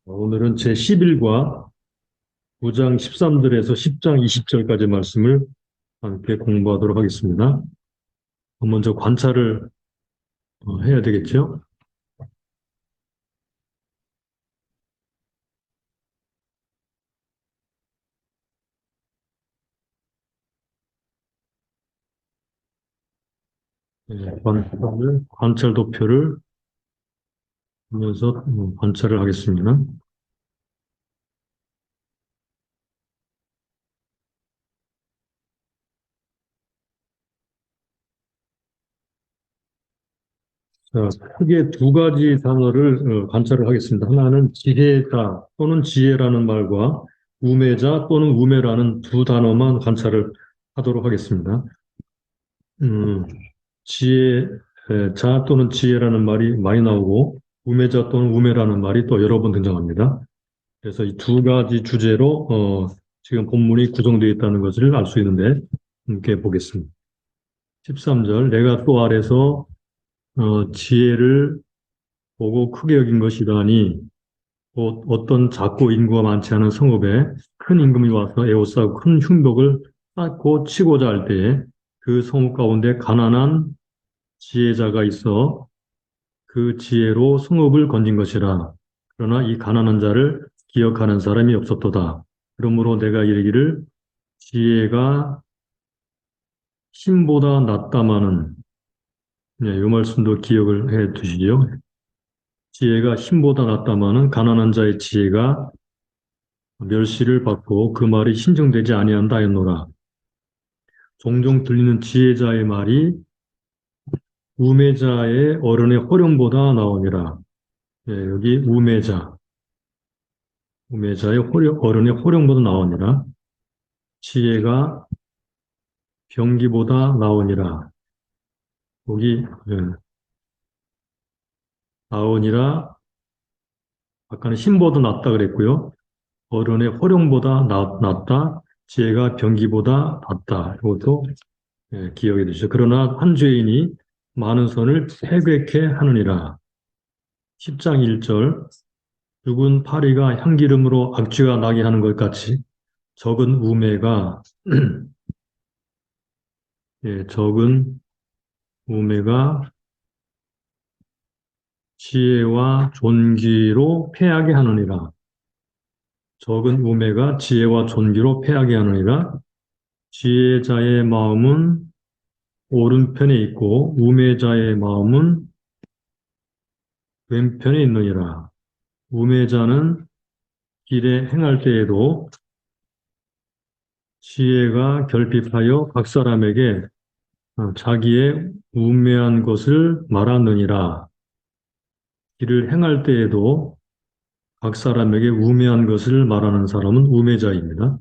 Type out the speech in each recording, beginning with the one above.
오늘은 제11과 9장 13절에서 10장 20절까지 말씀을 함께 공부하도록 하겠습니다. 먼저 관찰을 해야 되겠죠? 관찰 도표를 보면서 관찰을 하겠습니다. 자, 크게 두 가지 단어를 관찰을 하겠습니다. 하나는 지혜자 또는 지혜라는 말과 우매자 또는 우매라는 두 단어만 관찰을 하도록 하겠습니다. 음, 지혜자 또는 지혜라는 말이 많이 나오고 우매자 또는 우매라는 말이 또 여러 번 등장합니다. 그래서 이 두 가지 주제로 지금 본문이 구성되어 있다는 것을 알 수 있는데 함께 보겠습니다. 13절 내가 또 아래서 지혜를 보고 크게 여긴 것이라니 곧 어떤 작고 인구가 많지 않은 성읍에 큰 임금이 와서 에워싸고 큰 흉벽을 쌓고 치고자 할 때에 그 성읍 가운데 가난한 지혜자가 있어 그 지혜로 성읍을 건진 것이라. 그러나 이 가난한 자를 기억하는 사람이 없었도다. 그러므로 내가 이르기를 지혜가 힘보다 낫다마는, 이 말씀도 기억을 해 두시죠. 지혜가 힘보다 낫다마는 가난한 자의 지혜가 멸시를 받고 그 말이 신정되지 아니한다 했노라. 종종 들리는 지혜자의 말이 우매자의 어른의 호령보다 나오니라. 여기 우매자의 어른의 호령보다 나오니라. 지혜가 병기보다 나오니라. 여기 나오니라. 아까는 힘보다 낫다 그랬고요. 어른의 호령보다 낫다. 지혜가 병기보다 낫다. 이것도 기억해 두시죠. 그러나 한 죄인이 많은 선을 회개케 하느니라. 10장 1절 죽은 파리가 향기름으로 악취가 나게 하는 것 같이 적은 우매가 적은 우매가 지혜와 존귀로 패하게 하느니라. 적은 우매가 지혜와 존귀로 패하게 하느니라. 지혜자의 마음은 오른편에 있고 우매자의 마음은 왼편에 있느니라. 우매자는 길에 행할 때에도 지혜가 결핍하여 각 사람에게 자기의 우매한 것을 말하느니라. 길을 행할 때에도 각 사람에게 우매한 것을 말하는 사람은 우매자입니다.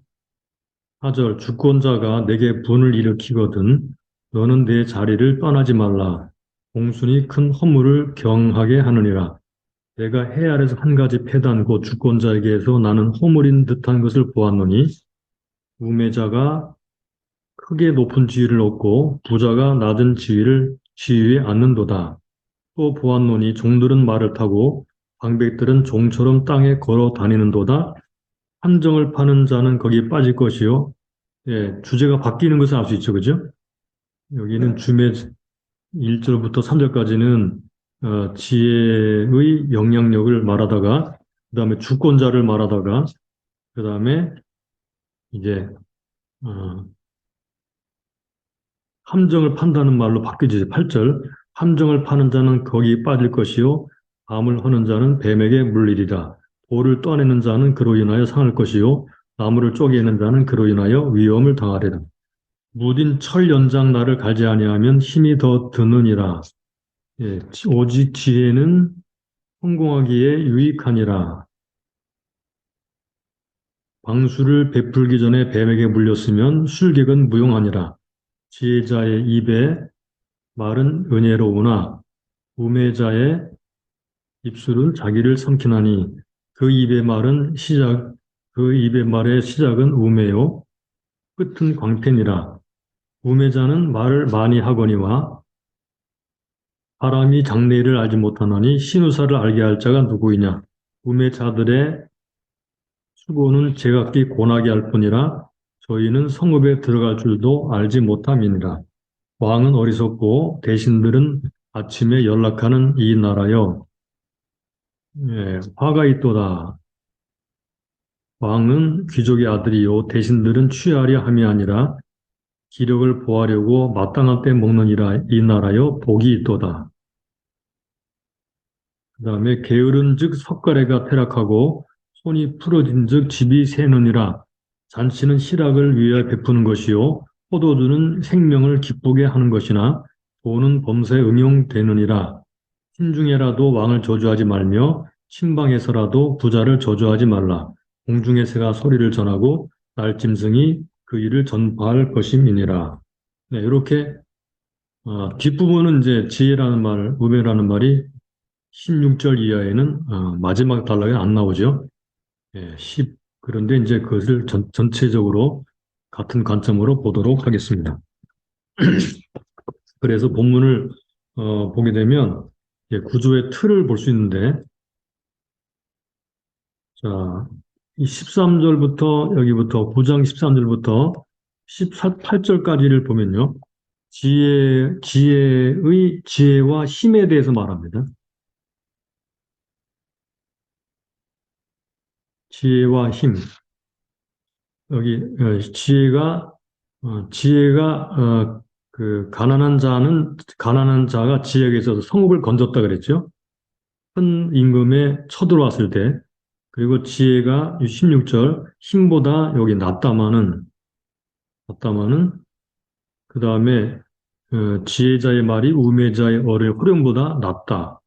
4절 주권자가 내게 분을 일으키거든 너는 내 자리를 떠나지 말라. 공순이 큰 허물을 경하게 하느니라. 내가 해 아래서 한 가지 패단 곧 주권자에게서 나는 허물인 듯한 것을 보았노니 우매자가 크게 높은 지위를 얻고 부자가 낮은 지위에 앉는도다. 또 보았노니 종들은 말을 타고 방백들은 종처럼 땅에 걸어 다니는도다. 함정을 파는 자는 거기 빠질 것이요. 주제가 바뀌는 것을 알 수 있죠. 그죠? 여기는 주매 1절부터 3절까지는 지혜의 영향력을 말하다가 그 다음에 주권자를 말하다가 그 다음에 이제 어, 함정을 판다는 말로 바뀌죠. 8절 함정을 파는 자는 거기 빠질 것이요 암을 허는 자는 뱀에게 물리리라. 돌을 떠내는 자는 그로 인하여 상할 것이요 나무를 쪼개는 자는 그로 인하여 위험을 당하리라. 무딘 철 연장 나를 갈지 아니하면 힘이 더 드느니라. 오직 지혜는 성공하기에 유익하니라. 방수를 베풀기 전에 뱀에게 물렸으면 술객은 무용하니라. 지혜자의 입에 말은 은혜로우나 우매자의 입술은 자기를 삼키나니 그 입의 말의 시작은 우매요 끝은 광팬이라. 우매자는 말을 많이 하거니와 사람이 장래일을 알지 못하나니 신우사를 알게 할 자가 누구이냐. 우매자들의 수고는 제각기 고나게 할 뿐이라 저희는 성읍에 들어갈 줄도 알지 못함이니라. 왕은 어리석고 대신들은 아침에 연락하는 이 나라여. 예, 화가 있도다. 왕은 귀족의 아들이요 대신들은 취하려 함이 아니라 기력을 보하려고 마땅한 때 먹느니라. 이 나라여 복이 있도다. 그 다음에 게으른즉 석가래가 퇴락하고 손이 풀어진즉 집이 새느니라. 잔치는 희락을 위하여 베푸는 것이요 포도주는 생명을 기쁘게 하는 것이나 돈은 범사에 응용되느니라. 신중에라도 왕을 저주하지 말며 신방에서라도 부자를 저주하지 말라. 공중의 새가 소리를 전하고 날짐승이 그 일을 전파할 것임이니라. 네, 이렇게 뒷부분은 이제 지혜라는 말, 우매라는 말이 16절 이하에는 마지막 단락에 안 나오죠. 예, 10. 그런데 이제 그것을 전체적으로 같은 관점으로 보도록 하겠습니다. 그래서 본문을 보게 되면 구조의 틀을 볼 수 있는데, 자, 이 13절부터 여기부터 9장 13절부터 18절까지를 보면요. 지혜와 힘에 대해서 말합니다. 지혜와 힘. 여기 지혜가 그 가난한 자가 지혜에게 있어서 성읍을 건졌다 그랬죠. 큰 임금에 쳐들어왔을 때 그리고 지혜가 16절 힘보다 여기 낫다마는 그 다음에 지혜자의 말이 우매자의 어뢰 호령보다 낫다.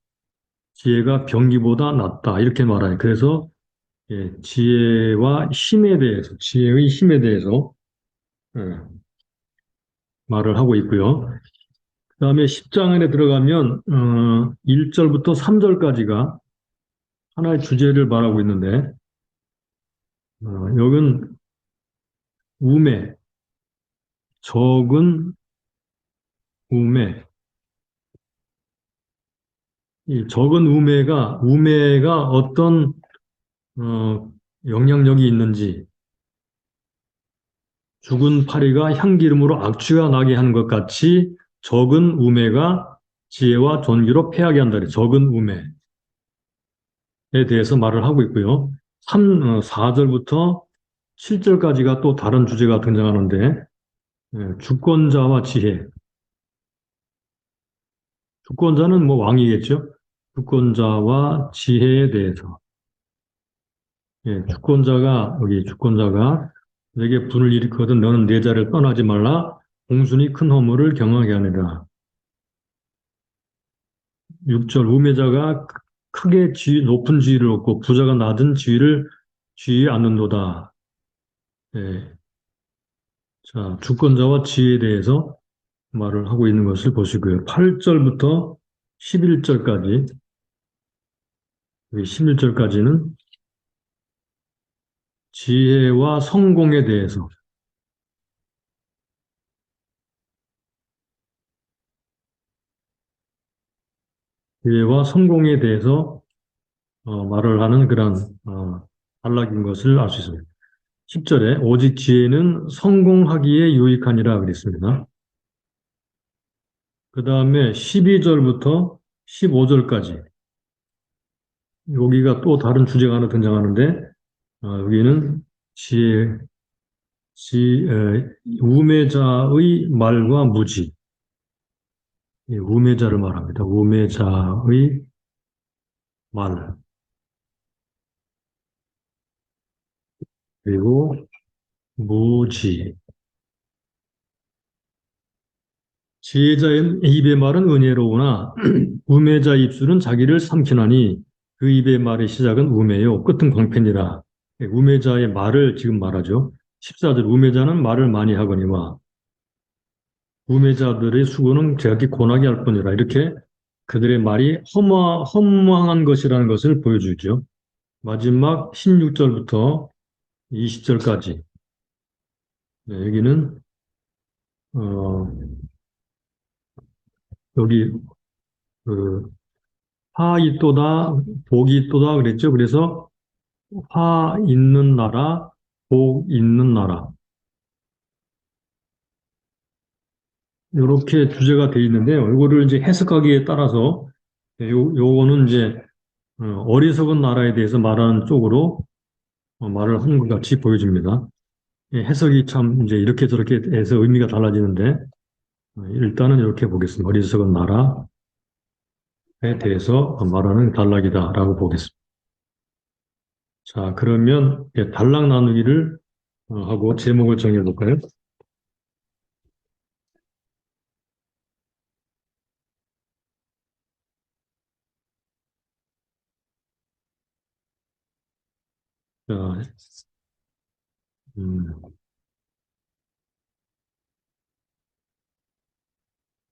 지혜가 병기보다 낫다. 이렇게 말하니 그래서 지혜의 힘에 대해서 예, 말을 하고 있고요. 그 다음에 10장 안에 들어가면 1절부터 3절까지가 하나의 주제를 말하고 있는데 여긴 우매, 적은 우매. 이 적은 우매가 어떤 영향력이 있는지 죽은 파리가 향기름으로 악취가 나게 하는 것 같이 적은 우매가 지혜와 존귀로 패하게 한다. 적은 우매에 대해서 말을 하고 있고요. 4절부터 7절까지가 또 다른 주제가 등장하는데 주권자와 지혜. 주권자는 뭐 왕이겠죠. 주권자와 지혜에 대해서. 주권자가 내게 분을 일으키거든 너는 내 자리를 떠나지 말라. 공순이 큰 허물을 경하게 하느라. 6절 우매자가 크게 높은 지위를 얻고 부자가 낮은 지위에 앉는도다. 예. 자, 주권자와 지혜에 대해서 말을 하고 있는 것을 보시고요. 8절부터 11절까지, 11절까지는 지혜와 성공에 대해서, 지혜와 성공에 대해서 말을 하는 그런 단락인 것을 알 수 있습니다. 10절에 오직 지혜는 성공하기에 유익하니라 그랬습니다. 그 다음에 12절부터 15절까지 여기가 또 다른 주제가 하나 등장하는데 여기는 지혜, 우매자의 말과 무지, 우매자를 말합니다. 우매자의 말, 그리고 무지. 지혜자의 입의 말은 은혜로우나 우매자 입술은 자기를 삼키나니 그 입의 말의 시작은 우매요. 끝은 광팬이라. 우매자의 말을 지금 말하죠. 14절 우매자는 말을 많이 하거니와 우매자들의 수고는 제각기 고나게 할 뿐이라. 이렇게 그들의 말이 허망한 것이라는 것을 보여주죠. 마지막 16절부터 20절까지. 네, 여기는 어, 여기 그 화 있도다, 복이 있도다 그랬죠. 그래서 화 있는 나라, 복 있는 나라. 이렇게 주제가 돼 있는데요. 이거를 이제 해석하기에 따라서 요거는 이제 어리석은 나라에 대해서 말하는 쪽으로 말을 하는 것 같이 보여집니다. 해석이 참 이제 이렇게 저렇게 해서 의미가 달라지는데 일단은 이렇게 보겠습니다. 어리석은 나라에 대해서 말하는 단락이다라고 보겠습니다. 자, 그러면 단락 나누기를 하고 제목을 정해볼까요? 자, 음,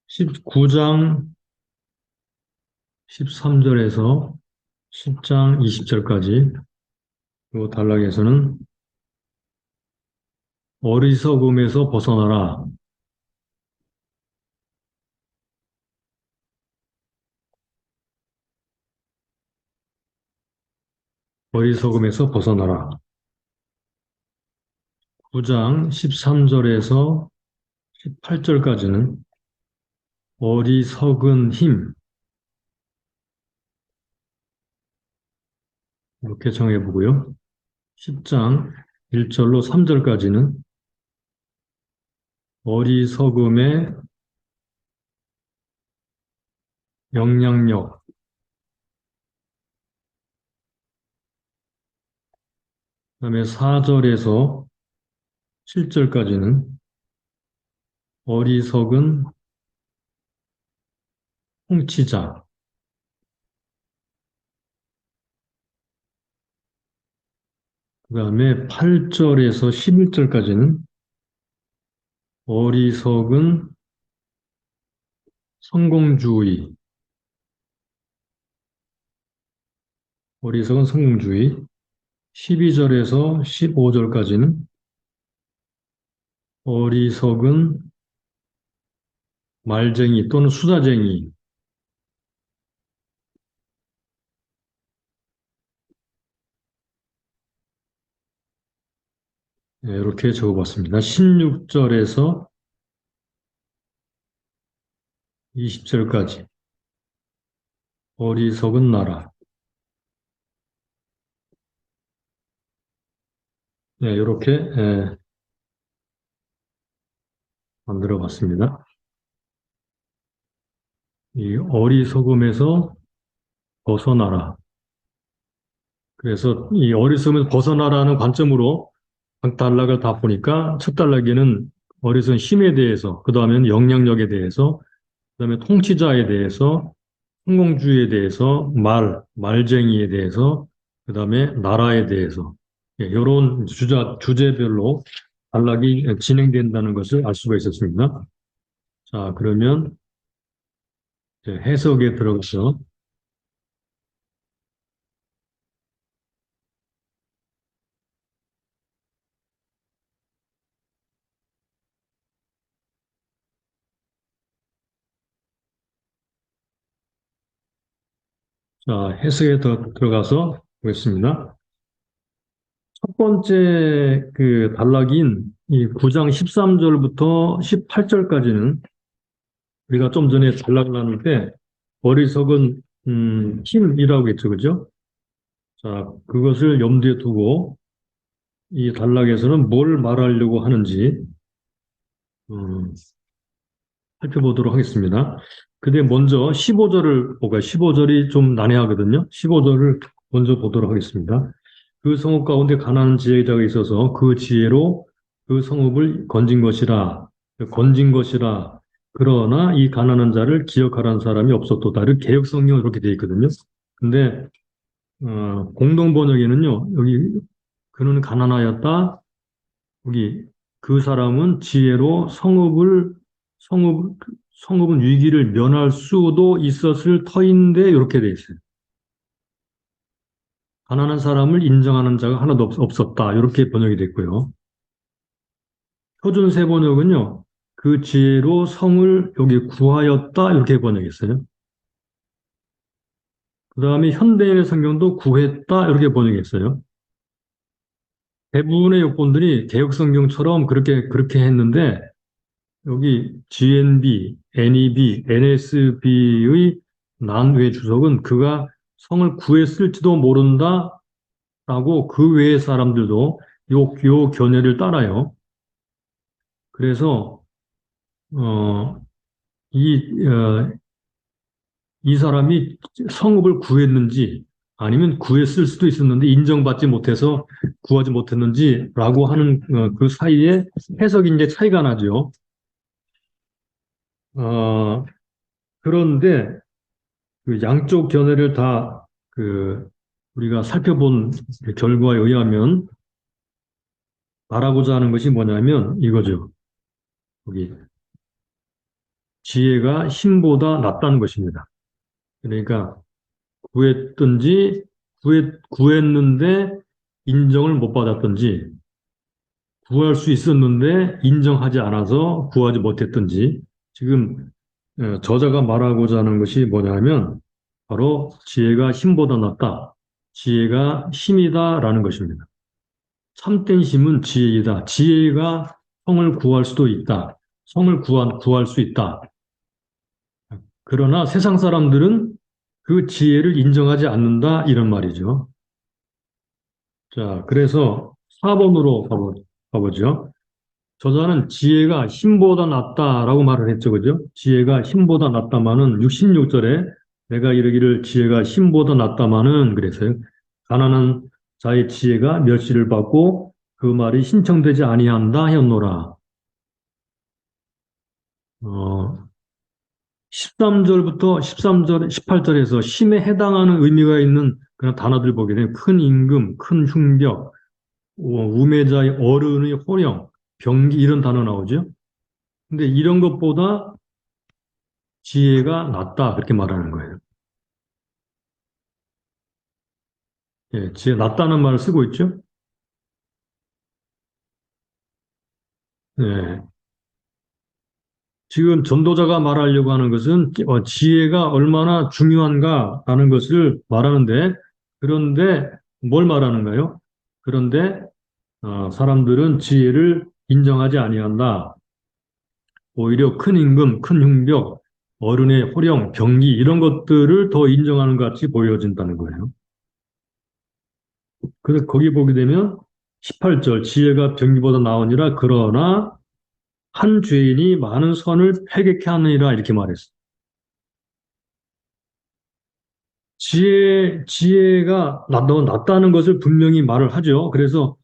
19장 13절에서 10장 20절까지 이 단락에서는 어리석음에서 벗어나라. 어리석음에서 벗어나라. 9장 13절에서 18절까지는 어리석은 힘, 이렇게 정해보고요. 10장 1절로 3절까지는 어리석음의 영향력, 그다음에 4절에서 7절까지는 어리석은 통치자, 그다음에 8절에서 11절까지는 어리석은 성공주의, 어리석은 성공주의, 12절에서 15절까지는 어리석은 말쟁이 또는 수다쟁이, 네, 이렇게 적어봤습니다. 16절에서 20절까지 어리석은 나라. 네, 이렇게 만들어 봤습니다. 이 어리석음에서 벗어나라. 그래서 이 어리석음에서 벗어나라는 관점으로 각 단락을 다 보니까 첫 단락에는 어리석은 힘에 대해서, 그 다음에는 영향력에 대해서, 그 다음에 통치자에 대해서, 성공주의에 대해서, 말쟁이에 대해서, 그 다음에 나라에 대해서, 이런 주제별로 단락이 진행된다는 것을 알 수가 있었습니다. 자, 그러면 이제 해석에 들어가서 자, 해석에 들어가서 보겠습니다. 첫 번째 그 단락인 이 9장 13절부터 18절까지는 우리가 좀 전에 단락을 나눌 때 어리석은 힘이라고 했죠, 그죠? 자, 그것을 염두에 두고 이 단락에서는 뭘 말하려고 하는지 음, 살펴보도록 하겠습니다. 근데 먼저 15절을 보고 15절이 좀 난해하거든요. 15절을 먼저 보도록 하겠습니다. 그 성읍 가운데 가난한 지혜자가 있어서 그 지혜로 그 성읍을 건진 것이라. 건진 것이라. 그러나 이 가난한 자를 기억하라는 사람이 없었도다. 이렇게 개역 성경 이렇게 되어 있거든요. 근데 공동 번역에는요. 여기 그는 가난하였다. 여기 그 사람은 지혜로 성읍 성읍은 위기를 면할 수도 있었을 터인데 이렇게 돼 있어요. 가난한 사람을 인정하는 자가 하나도 없었다. 이렇게 번역이 됐고요. 표준 세 번역은요. 그 지혜로 성을 여기 구하였다. 이렇게 번역했어요. 그 다음에 현대인의 성경도 구했다 이렇게 번역했어요. 대부분의 역본들이 개역성경처럼 그렇게 했는데 여기 GNB, NEB, NSB의 난외 주석은 그가 성을 구했을지도 모른다라고 그 외의 사람들도 요 견해를 따라요. 그래서 어, 이, 어, 이 사람이 성읍을 구했는지 아니면 구했을 수도 있었는데 인정받지 못해서 구하지 못했는지라고 하는 그 사이에 해석이 이제 차이가 나죠. 어, 그런데 그 양쪽 견해를 다 그 우리가 살펴본 결과에 의하면 말하고자 하는 것이 뭐냐면 이거죠. 여기 지혜가 힘보다 낫다는 것입니다. 그러니까 구했든지 구했는데 인정을 못 받았든지 구할 수 있었는데 인정하지 않아서 구하지 못했든지 지금 저자가 말하고자 하는 것이 뭐냐면 바로 지혜가 힘보다 낫다. 지혜가 힘이다라는 것입니다. 참된 힘은 지혜이다. 지혜가 성을 구할 수도 있다. 성을 구할 수 있다. 그러나 세상 사람들은 그 지혜를 인정하지 않는다. 이런 말이죠. 자, 그래서 4번으로 가보죠. 저자는 지혜가 힘보다 낫다라고 말을 했죠. 그죠? 지혜가 힘보다 낫다마는 66절에 내가 이르기를 지혜가 힘보다 낫다마는 그래서요. 가난한 자의 지혜가 멸시를 받고 그 말이 신청되지 아니한다 했노라. 13절부터 13절, 18절에서 힘에 해당하는 의미가 있는 그런 단어들 보게 되면 큰 임금, 큰 흉벽, 우매자의 어른의 호령, 병기 이런 단어 나오죠. 근데 이런 것보다 지혜가 낫다 그렇게 말하는 거예요. 예, 지혜 낫다는 말을 쓰고 있죠. 예, 지금 전도자가 말하려고 하는 것은 지혜가 얼마나 중요한가라는 것을 말하는데 그런데 뭘 말하는가요? 그런데 사람들은 지혜를 인정하지 아니한다. 오히려 큰 임금, 큰 흉벽, 어른의 호령, 병기 이런 것들을 더 인정하는 것 같이 보여진다는 거예요. 그래서 거기 보게 되면 18절 지혜가 병기보다 나으니라 그러나 한 죄인이 많은 선을 패게케 하느니라 이렇게 말했어요. 지혜가 낫다는 것을 분명히 말을 하죠. 그래서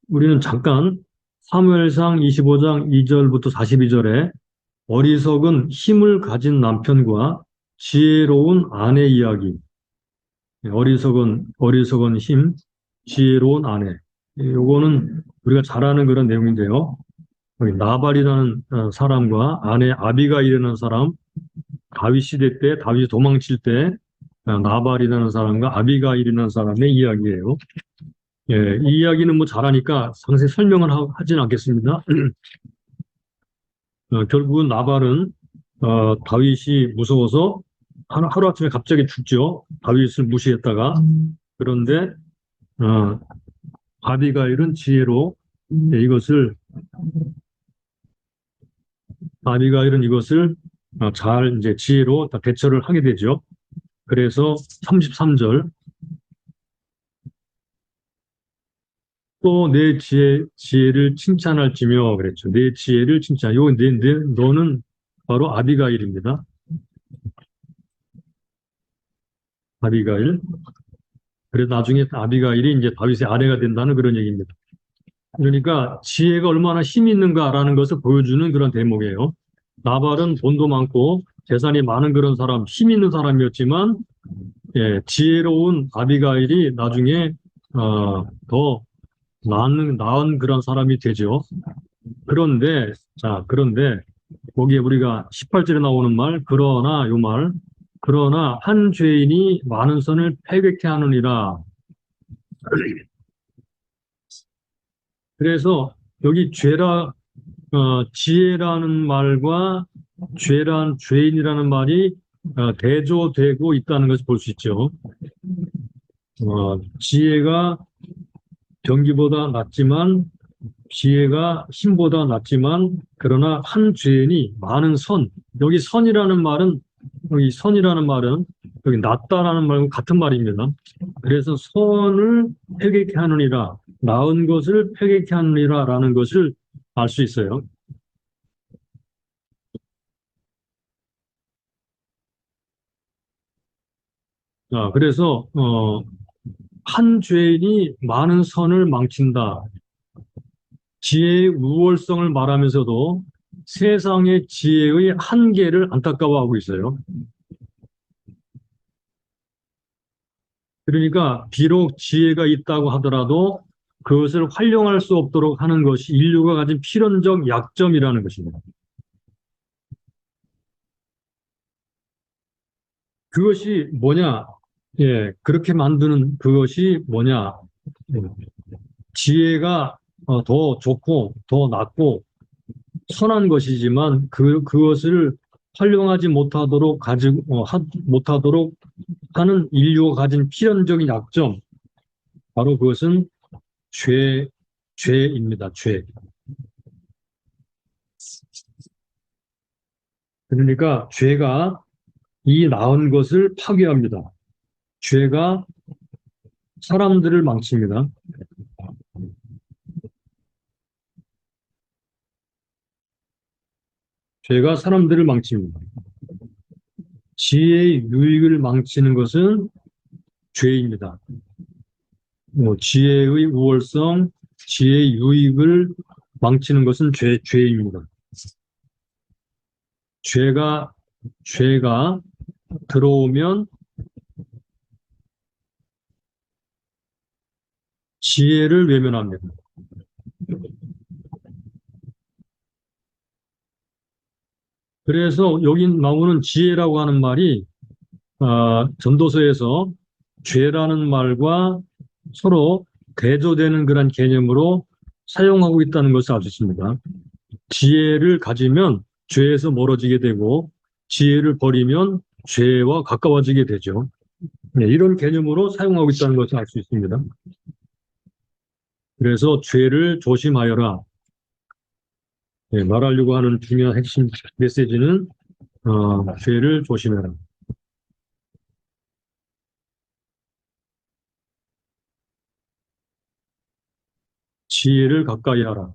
우리는 잠깐 사무엘상 25장 2절부터 42절에 어리석은 힘을 가진 남편과 지혜로운 아내 이야기, 어리석은 힘, 지혜로운 아내. 요거는 우리가 잘 아는 그런 내용인데요. 여기 나발이라는 사람과 아내 아비가일이라는 사람, 다윗 시대 때, 다윗이 도망칠 때 나발이라는 사람과 아비가일이라는 사람의 이야기예요. 예, 이 이야기는 뭐 잘하니까 상세히 설명을 하진 않겠습니다. 결국은 나발은 다윗이 무서워서 하루아침에 갑자기 죽죠. 다윗을 무시했다가. 그런데 어, 아비가일은 지혜로 예, 이것을 잘 이제 지혜로 다 대처를 하게 되죠. 그래서 33절 또 내 지혜를 칭찬할지며 그랬죠. 내 지혜를 칭찬. 너는 바로 아비가일입니다. 아비가일. 그래서 나중에 아비가일이 이제 다윗의 아내가 된다는 그런 얘기입니다. 그러니까 지혜가 얼마나 힘이 있는가라는 것을 보여주는 그런 대목이에요. 나발은 돈도 많고 재산이 많은 그런 사람, 힘 있는 사람이었지만 예, 지혜로운 아비가일이 나중에 더 나은 그런 사람이 되죠. 그런데 거기에 우리가 18절에 나오는 말, 그러나 한 죄인이 많은 선을 패괴케 하느니라. 그래서 여기 지혜라는 말과 죄인이라는 말이 대조되고 있다는 것을 볼 수 있죠. 지혜가 병기보다 낫지만 지혜가 힘보다 낫지만 그러나 한 죄인이 많은 선 여기 선이라는 말은 여기 낫다라는 말과 같은 말입니다. 그래서 선을 회개케 하느니라 나은 것을 회개케 하느니라라는 것을 알 수 있어요. 그래서 한 죄인이 많은 선을 망친다. 지혜의 우월성을 말하면서도 세상의 지혜의 한계를 안타까워하고 있어요. 그러니까 비록 지혜가 있다고 하더라도 그것을 활용할 수 없도록 하는 것이 인류가 가진 필연적 약점이라는 것입니다. 그것이 뭐냐? 예, 그렇게 만드는 그것이 뭐냐? 지혜가 더 좋고 더 낫고 선한 것이지만 그것을 활용하지 못하도록 하는 인류가 가진 필연적인 약점, 바로 그것은 죄입니다. 죄. 그러니까 죄가 이 나은 것을 파괴합니다. 죄가 사람들을 망칩니다. 죄가 사람들을 망칩니다. 지혜의 유익을 망치는 것은 죄입니다. 지혜의 우월성, 지혜의 유익을 망치는 것은 죄입니다. 죄가 들어오면 지혜를 외면합니다. 그래서 여기 나오는 지혜라고 하는 말이 전도서에서 죄라는 말과 서로 대조되는 그런 개념으로 사용하고 있다는 것을 알 수 있습니다. 지혜를 가지면 죄에서 멀어지게 되고 지혜를 버리면 죄와 가까워지게 되죠. 네, 이런 개념으로 사용하고 있다는 것을 알 수 있습니다. 그래서 죄를 조심하여라. 네, 말하려고 하는 중요한 핵심 메시지는 죄를 조심해라. 지혜를 가까이 하라.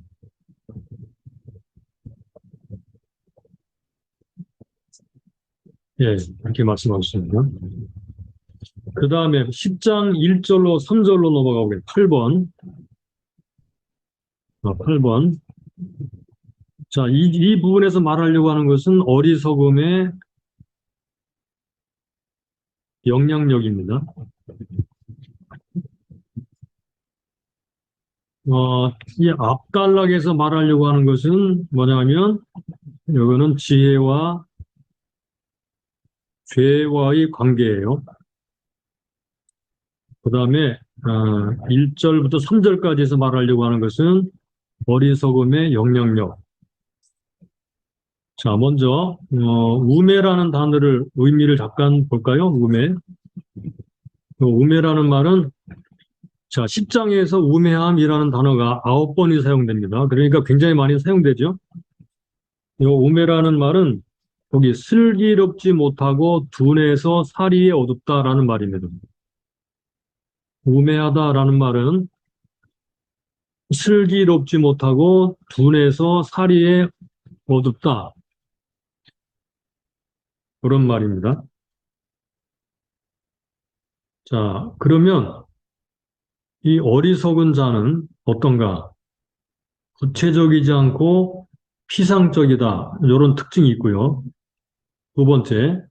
예, 그렇게 말씀하셨습니다. 그 다음에 10장 1절로 3절로 넘어가보겠습니다. 8번. 8번. 자, 이 부분에서 말하려고 하는 것은 어리석음의 영향력입니다. 이 앞단락에서 말하려고 하는 것은 뭐냐면, 이거는 지혜와 죄와의 관계예요. 그 다음에 1절부터 3절까지에서 말하려고 하는 것은 어리석음의 영향력. 자, 먼저 우매라는 단어를 의미를 잠깐 볼까요? 우매. 우매라는 말은 자, 10장에서 우매함이라는 단어가 9번이 사용됩니다. 그러니까 굉장히 많이 사용되죠. 이 우매라는 말은 거기 슬기롭지 못하고 둔해서 사리에 어둡다라는 말입니다. 우매하다라는 말은 슬기롭지 못하고 둔해서 사리에 어둡다. 그런 말입니다. 자, 그러면 이 어리석은 자는 어떤가? 구체적이지 않고 피상적이다. 이런 특징이 있고요. 두 번째,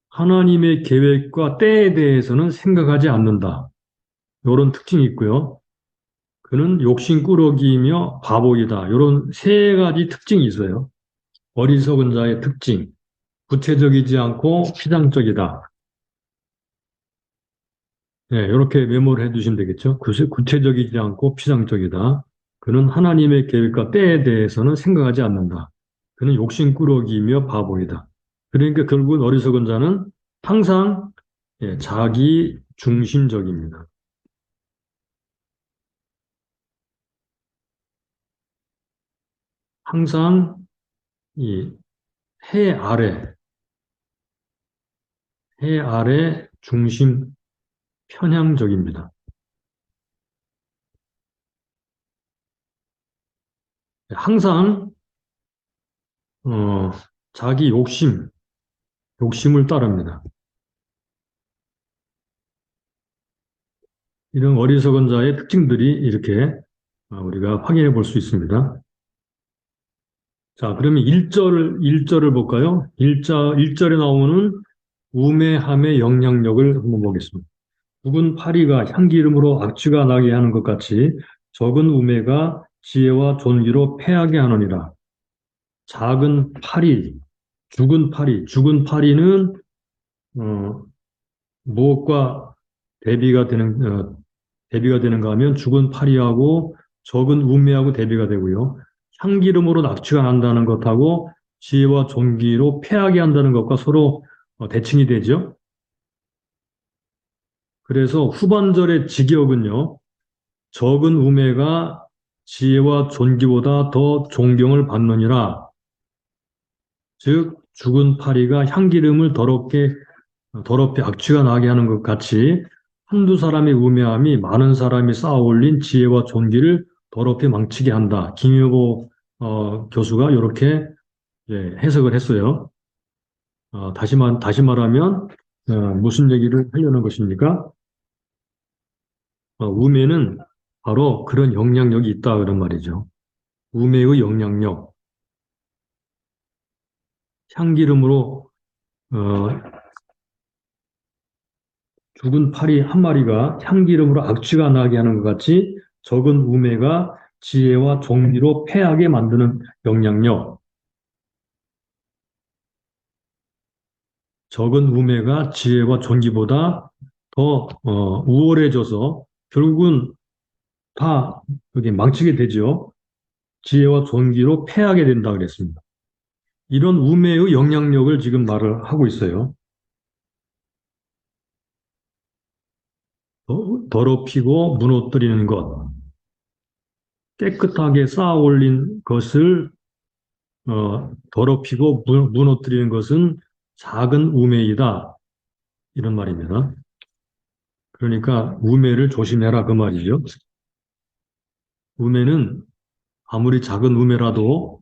하나님의 계획과 때에 대해서는 생각하지 않는다. 이런 특징이 있고요. 그는 욕심꾸러기이며 바보이다. 이런 세 가지 특징이 있어요. 어리석은 자의 특징, 구체적이지 않고 피상적이다. 네, 이렇게 메모를 해두시면 되겠죠. 구체적이지 않고 피상적이다. 그는 하나님의 계획과 때에 대해서는 생각하지 않는다. 그는 욕심꾸러기이며 바보이다. 그러니까 결국은 어리석은 자는 항상 예, 자기 중심적입니다. 항상 이 해 아래, 해 아래 중심 편향적입니다. 항상 어, 자기 욕심을 따릅니다. 이런 어리석은 자의 특징들이 이렇게 우리가 확인해 볼 수 있습니다. 자, 그러면 1절을 볼까요? 1절에 나오는 우매함의 영향력을 한번 보겠습니다. 묵은 파리가 향기름으로 악취가 나게 하는 것 같이 적은 우매가 지혜와 존귀로 패하게 하느니라. 작은 파리, 죽은 파리는 어, 무엇과 대비가 되는가 하면 죽은 파리하고 적은 우매하고 대비가 되고요. 향기름으로 낙취가 난다는 것하고 지혜와 존귀로 패하게 한다는 것과 서로 대칭이 되죠. 그래서 후반절의 직역은요. 적은 우매가 지혜와 존귀보다 더 존경을 받느니라. 즉 죽은 파리가 향기름을 더럽게 악취가 나게 하는 것 같이 한두 사람의 우매함이 많은 사람이 쌓아 올린 지혜와 존귀를 더럽게 망치게 한다. 김여보 교수가 이렇게 해석을 했어요. 다시 말하면 무슨 얘기를 하려는 것입니까? 우매는 바로 그런 영향력이 있다 그런 말이죠. 우매의 영향력, 향기름으로 어, 죽은 파리 한 마리가 향기름으로 악취가 나게 하는 것 같이 적은 우매가 지혜와 종기로 패하게 만드는 영향력, 적은 우매가 지혜와 종기보다 더 우월해져서 결국은 다 여기 망치게 되죠. 지혜와 종기로 패하게 된다 그랬습니다. 이런 우매의 영향력을 지금 말을 하고 있어요. 더럽히고 무너뜨리는 것, 깨끗하게 쌓아 올린 것을 더럽히고 무너뜨리는 것은 작은 우매이다. 이런 말입니다. 그러니까 우매를 조심해라 그 말이죠. 우매는 아무리 작은 우매라도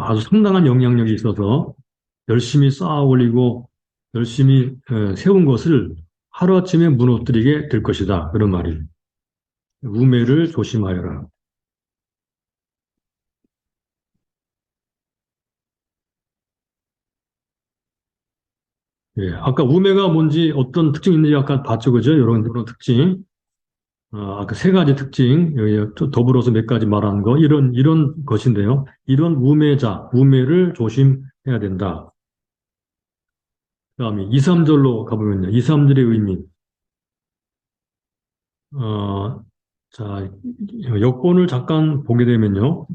아주 상당한 영향력이 있어서 열심히 쌓아 올리고 열심히 세운 것을 하루아침에 무너뜨리게 될 것이다. 그런 말이에요. 우매를 조심하여라. 예, 아까 우매가 뭔지 어떤 특징이 있는지 아까 봤죠, 그죠? 이런 특징. 아까 세 가지 특징, 여기 또 더불어서 몇 가지 말하는 거, 이런 것인데요. 이런 우매를 조심해야 된다. 그 다음에 2, 3절로 가보면요. 2, 3절의 의미. 어, 자, 역본을 잠깐 보게 되면요.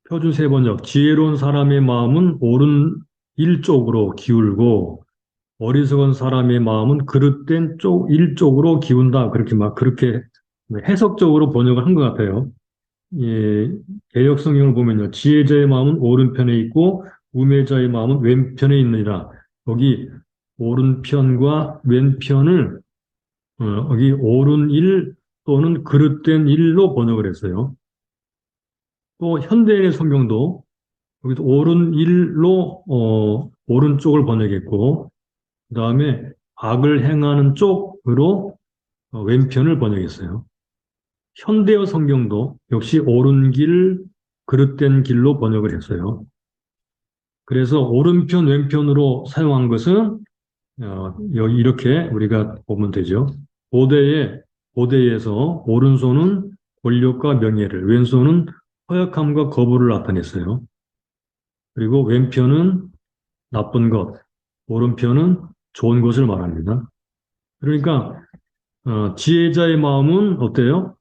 표준 세 번역, 지혜로운 사람의 마음은 옳은 일 쪽으로 기울고, 어리석은 사람의 마음은 그릇된 일 쪽으로 기운다. 그렇게 해석적으로 번역을 한 것 같아요. 예, 개역 성경을 보면요. 지혜자의 마음은 오른편에 있고 우매자의 마음은 왼편에 있느니라. 여기 오른편과 왼편을 여기 옳은 일 또는 그릇된 일로 번역을 했어요. 또 현대인의 성경도 여기도 옳은 일로 오른쪽을 번역했고 그다음에 악을 행하는 쪽으로 왼편을 번역했어요. 현대어 성경도 역시 옳은 길, 그릇된 길로 번역을 했어요. 그래서 오른편, 왼편으로 사용한 것은 여기 이렇게 우리가 보면 되죠. 고대에서 오른손은 권력과 명예를, 왼손은 허약함과 거부를 나타냈어요. 그리고 왼편은 나쁜 것, 오른편은 좋은 것을 말합니다. 그러니까 지혜자의 마음은 어때요?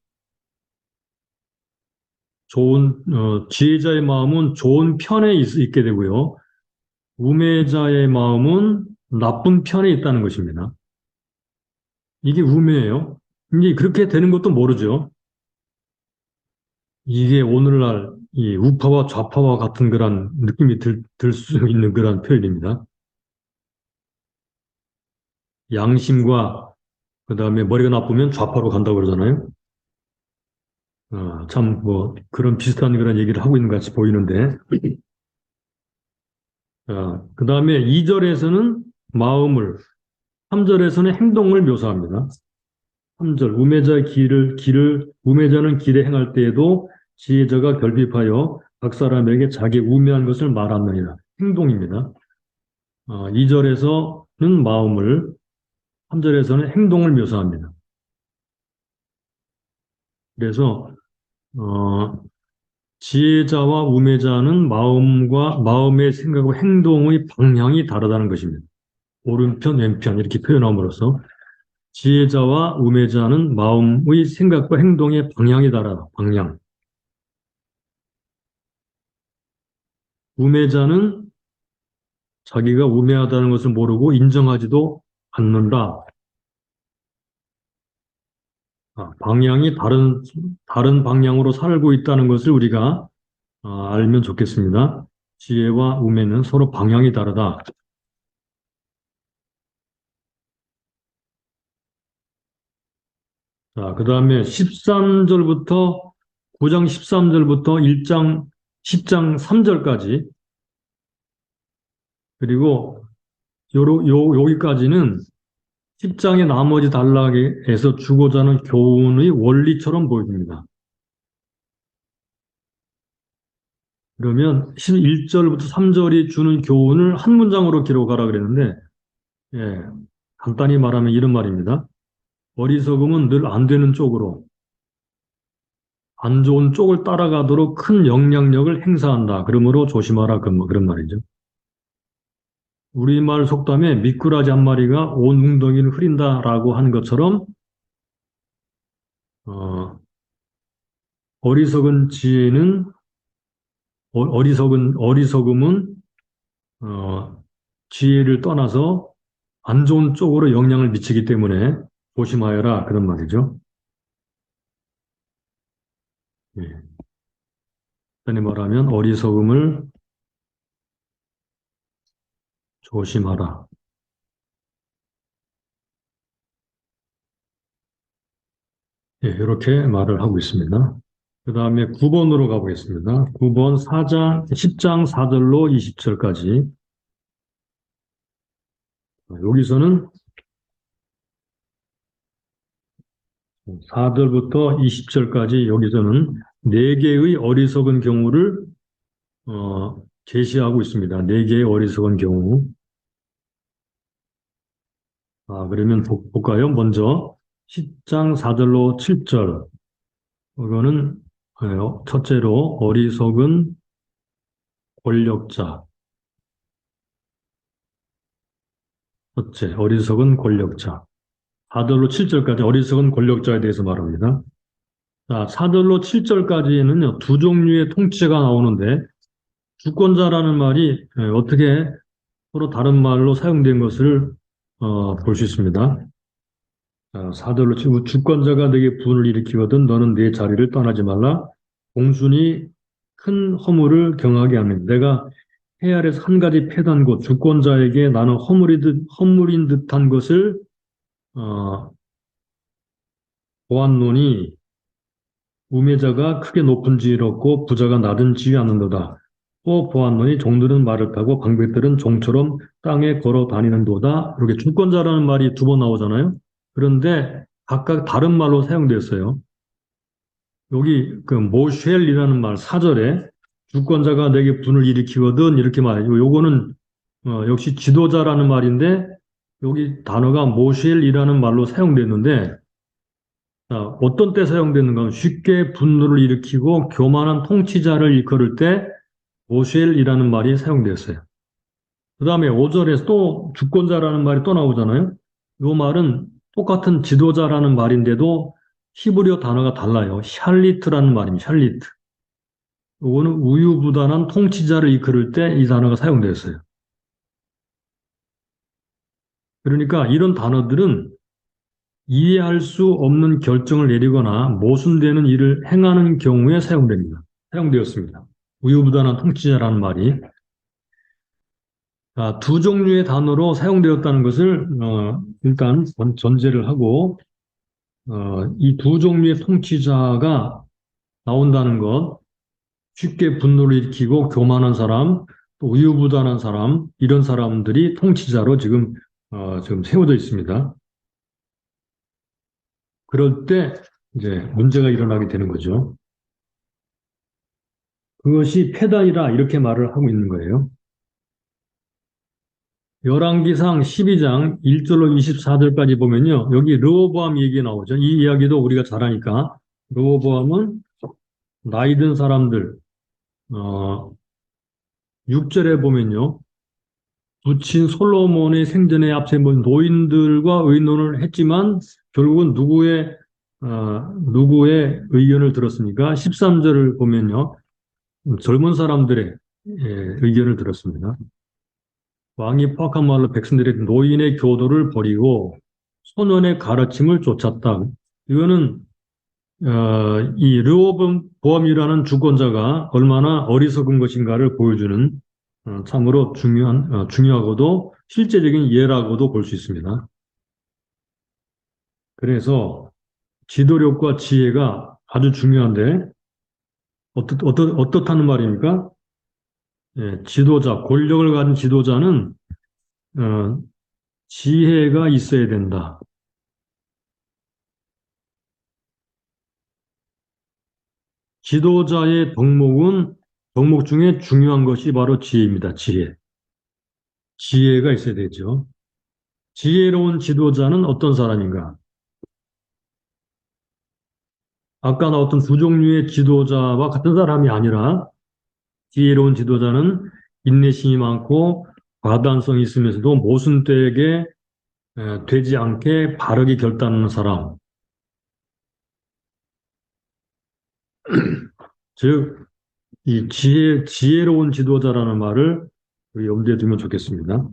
지혜자의 마음은 좋은 편에 있게 되고요. 우매자의 마음은 나쁜 편에 있다는 것입니다. 이게 우매예요. 이제 그렇게 되는 것도 모르죠. 이게 오늘날 이 우파와 좌파와 같은 그런 느낌이 들 수 있는 그런 표현입니다. 양심과 그다음에 머리가 나쁘면 좌파로 간다고 그러잖아요. 참 뭐 그런 비슷한 그런 얘기를 하고 있는 것 같이 보이는데 그다음에 2절에서는 마음을 3절에서는 행동을 묘사합니다. 3절 우매자는 길에 행할 때에도 지혜자가 결핍하여 각 사람에게 자기 우매한 것을 말하느니라. 행동입니다. 2절에서는 마음을 3절에서는 행동을 묘사합니다. 그래서 어, 지혜자와 우매자는 마음의 생각과 행동의 방향이 다르다는 것입니다. 오른편, 왼편 이렇게 표현함으로써 지혜자와 우매자는 마음의 생각과 행동의 방향이 다르다. 방향. 우매자는 자기가 우매하다는 것을 모르고 인정하지도 않는다. 방향이 다른 방향으로 살고 있다는 것을 우리가 알면 좋겠습니다. 지혜와 우매는 서로 방향이 다르다. 자, 그 다음에 13절부터, 9장 13절부터 1장, 10장 3절까지, 그리고 여기까지는 10장의 나머지 단락에서 주고자 하는 교훈의 원리처럼 보여집니다. 그러면 11절부터 3절이 주는 교훈을 한 문장으로 기록하라 그랬는데, 예, 간단히 말하면 이런 말입니다. 어리석음은 늘 안 되는 쪽으로, 안 좋은 쪽을 따라가도록 큰 영향력을 행사한다. 그러므로 조심하라. 그런 말이죠. 우리말 속담에 미꾸라지 한 마리가 온 웅덩이를 흐린다라고 하는 것처럼, 어, 어리석은 지혜는, 어리석음은, 어, 지혜를 떠나서 안 좋은 쪽으로 영향을 미치기 때문에 조심하여라. 그런 말이죠. 예. 간단히 말하면 어리석음을 조심하라. 예, 이렇게 말을 하고 있습니다. 그 다음에 9번으로 가보겠습니다. 9번 10장 4절로 20절까지. 여기서는 4절부터 20절까지 여기서는 4개의 어리석은 경우를 제시하고 있습니다. 4개의 어리석은 경우. 그러면 볼까요? 먼저 10장 4절로 7절. 이거는 첫째로 어리석은 권력자. 첫째, 어리석은 권력자. 4절로 7절까지 어리석은 권력자에 대해서 말합니다. 자, 4절로 7절까지는요, 두 종류의 통치자가 나오는데, 주권자라는 말이 어떻게 서로 다른 말로 사용된 것을 볼 수 있습니다. 자, 4절로 주권자가 내게 분을 일으키거든 너는 내 자리를 떠나지 말라. 공순이 큰 허물을 경하게 하는 내가 해 아래서 한 가지 패단 곳 주권자에게 나는 허물인 듯한 것을 보았노니 우매자가 크게 높은 지위를 얻고 부자가 낮은 지위 않는도다. 또 보았노니 종들은 말을 타고 방백들은 종처럼 땅에 걸어 다니는도다. 이렇게 주권자라는 말이 2번 나오잖아요. 그런데 각각 다른 말로 사용됐어요. 여기 그 모쉘이라는 말 4절에 주권자가 내게 분을 일으키거든 이렇게 말해요. 요거는 역시 지도자라는 말인데 여기 단어가 모쉘이라는 말로 사용됐는데 어떤 때 사용되는가 하면 쉽게 분노를 일으키고 교만한 통치자를 일컬을 때 모쉘이라는 말이 사용되었어요. 그 다음에 5절에서 또 주권자라는 말이 또 나오잖아요. 이 말은 똑같은 지도자라는 말인데도 히브리어 단어가 달라요. 샬리트라는 말입니다. 샬리트. 이거는 우유부단한 통치자를 이끌을 때 이 단어가 사용되었어요. 그러니까 이런 단어들은 이해할 수 없는 결정을 내리거나 모순되는 일을 행하는 경우에 사용됩니다. 사용되었습니다. 우유부단한 통치자라는 말이 두 종류의 단어로 사용되었다는 것을 일단 전제를 하고 이 두 종류의 통치자가 나온다는 것, 쉽게 분노를 일으키고 교만한 사람, 또 우유부단한 사람, 이런 사람들이 통치자로 지금 세워져 있습니다. 그럴 때 이제 문제가 일어나게 되는 거죠. 그것이 패단이라 이렇게 말을 하고 있는 거예요. 열왕기상 12장 1절로 24절까지 보면요. 여기 르호보암 얘기 나오죠. 이 이야기도 우리가 잘 아니까. 르호보암은 나이 든 사람들, 6절에 보면요. 부친 솔로몬의 생전에 앞서 노인들과 의논을 했지만 결국은 누구의 의견을 들었습니까? 13절을 보면요. 젊은 사람들의 의견을 들었습니다. 왕이 포악한 말로 백성들의 노인의 교도를 버리고 소년의 가르침을 쫓았다. 이거는 이 르호보암이라는 주권자가 얼마나 어리석은 것인가를 보여주는 참으로 중요하고도 실제적인 예라고도 볼 수 있습니다. 그래서 지도력과 지혜가 아주 중요한데 어떻다는 말입니까? 지도자, 권력을 가진 지도자는 어, 지혜가 있어야 된다. 지도자의 덕목 중에 중요한 것이 바로 지혜입니다. 지혜. 지혜가 있어야 되죠. 지혜로운 지도자는 어떤 사람인가? 아까 나왔던 두 종류의 지도자와 같은 사람이 아니라 지혜로운 지도자는 인내심이 많고 과단성이 있으면서도 모순되게 되지 않게 바르게 결단하는 사람. 즉, 이 지혜로운 지도자라는 말을 염두에 두면 좋겠습니다.